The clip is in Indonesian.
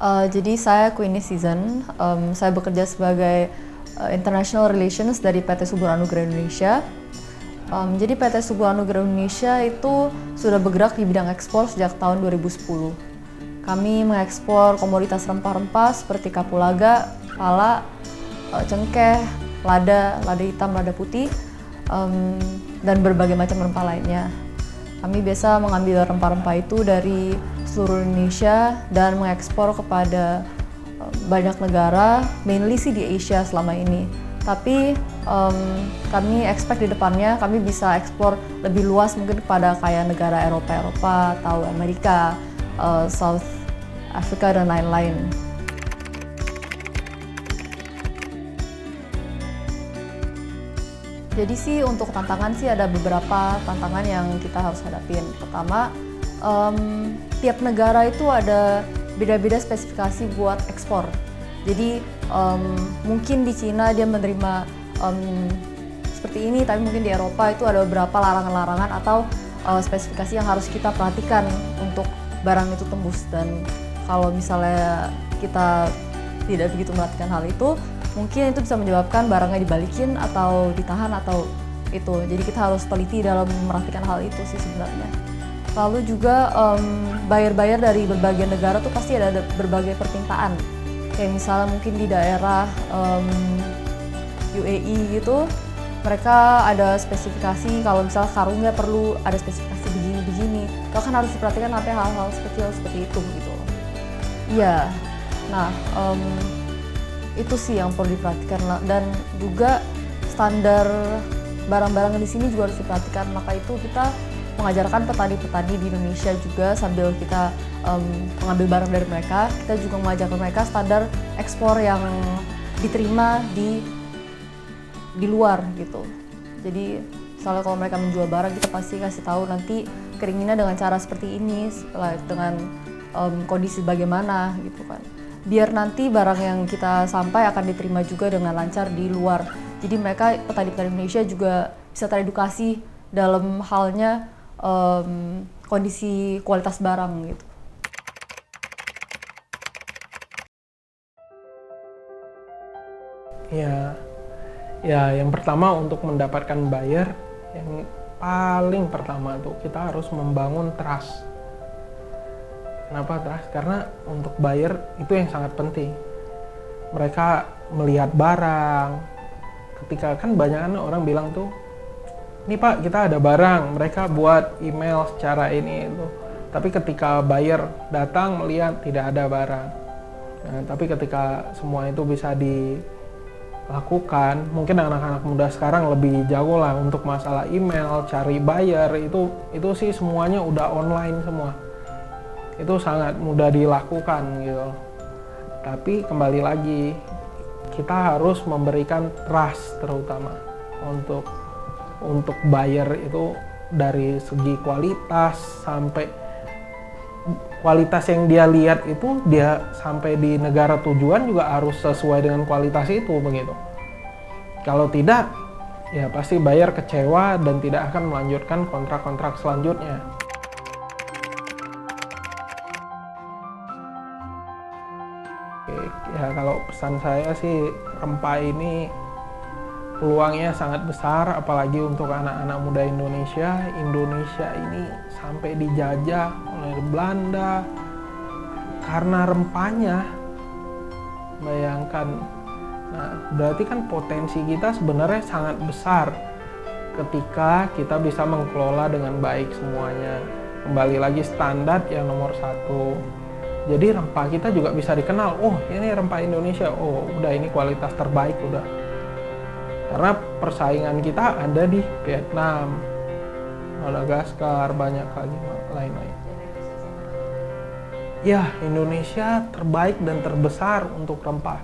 Jadi saya Queenie Season, saya bekerja sebagai International Relations dari PT Subur Anugrah Indonesia. Jadi PT Subur Anugrah Indonesia itu sudah bergerak di bidang ekspor sejak tahun 2010. Kami mengekspor komoditas rempah-rempah seperti kapulaga, pala, cengkeh, lada hitam, lada putih, dan berbagai macam rempah lainnya. Kami biasa mengambil rempah-rempah itu dari seluruh Indonesia dan mengekspor kepada banyak negara, mainly sih di Asia selama ini. Tapi kami expect di depannya kami bisa ekspor lebih luas mungkin kepada kayak negara Eropa atau Amerika, South Africa dan lain-lain. Jadi sih untuk tantangan sih ada beberapa tantangan yang kita harus hadapin. Pertama, tiap negara itu ada beda-beda spesifikasi buat ekspor. Jadi mungkin di Cina dia menerima seperti ini, tapi mungkin di Eropa itu ada beberapa larangan-larangan atau spesifikasi yang harus kita perhatikan untuk barang itu tembus. Dan kalau misalnya kita tidak begitu memperhatikan hal itu, mungkin itu bisa menyebabkan barangnya dibalikin atau ditahan atau itu. Jadi kita harus teliti dalam memperhatikan hal itu sih sebenarnya. Lalu juga buyer-buyer dari berbagai negara tuh pasti ada berbagai permintaan. Kayak misalnya mungkin di daerah UAE gitu, mereka ada spesifikasi kalau misalnya karungnya perlu ada spesifikasi begini-begini. Itu kan harus diperhatikan sampai hal-hal kecil seperti itu gitu. Iya. Nah, itu sih yang perlu diperhatikan, dan juga standar barang-barang di sini juga harus diperhatikan. Maka itu kita mengajarkan petani-petani di Indonesia juga sambil kita mengambil barang dari mereka, kita juga mengajarkan mereka standar ekspor yang diterima di luar gitu. Jadi misalnya kalau mereka menjual barang, kita pasti kasih tahu nanti keringinnya dengan cara seperti ini, dengan kondisi bagaimana gitu kan. Biar nanti barang yang kita sampai akan diterima juga dengan lancar di luar. Jadi mereka, petani-petani Indonesia juga bisa teredukasi dalam halnya kondisi kualitas barang gitu. Ya, yang pertama untuk mendapatkan buyer, yang paling pertama tuh kita harus membangun trust. Kenapa trust? Karena untuk buyer itu yang sangat penting. Mereka melihat barang, ketika kan banyak orang bilang tuh, ini Pak kita ada barang, mereka buat email secara ini itu. Tapi ketika buyer datang melihat tidak ada barang. Nah, tapi ketika semua itu bisa dilakukan, mungkin anak-anak muda sekarang lebih jago lah untuk masalah email, cari buyer, itu sih semuanya udah online semua. Itu sangat mudah dilakukan gitu. Tapi kembali lagi, kita harus memberikan trust terutama untuk buyer itu, dari segi kualitas sampai kualitas yang dia lihat itu, dia sampai di negara tujuan juga harus sesuai dengan kualitas itu begitu. Kalau tidak, ya pasti buyer kecewa dan tidak akan melanjutkan kontrak-kontrak selanjutnya. Ya kalau pesan saya sih, rempah ini peluangnya sangat besar, apalagi untuk anak-anak muda Indonesia. Indonesia ini sampai dijajah oleh Belanda karena rempahnya. Bayangkan, nah berarti kan potensi kita sebenarnya sangat besar ketika kita bisa mengelola dengan baik semuanya. Kembali lagi standar yang nomor satu. Jadi rempah kita juga bisa dikenal, oh ini rempah Indonesia, oh udah ini kualitas terbaik udah. Karena persaingan kita ada di Vietnam, Madagaskar, banyak lagi lain-lain. Ya, Indonesia terbaik dan terbesar untuk rempah.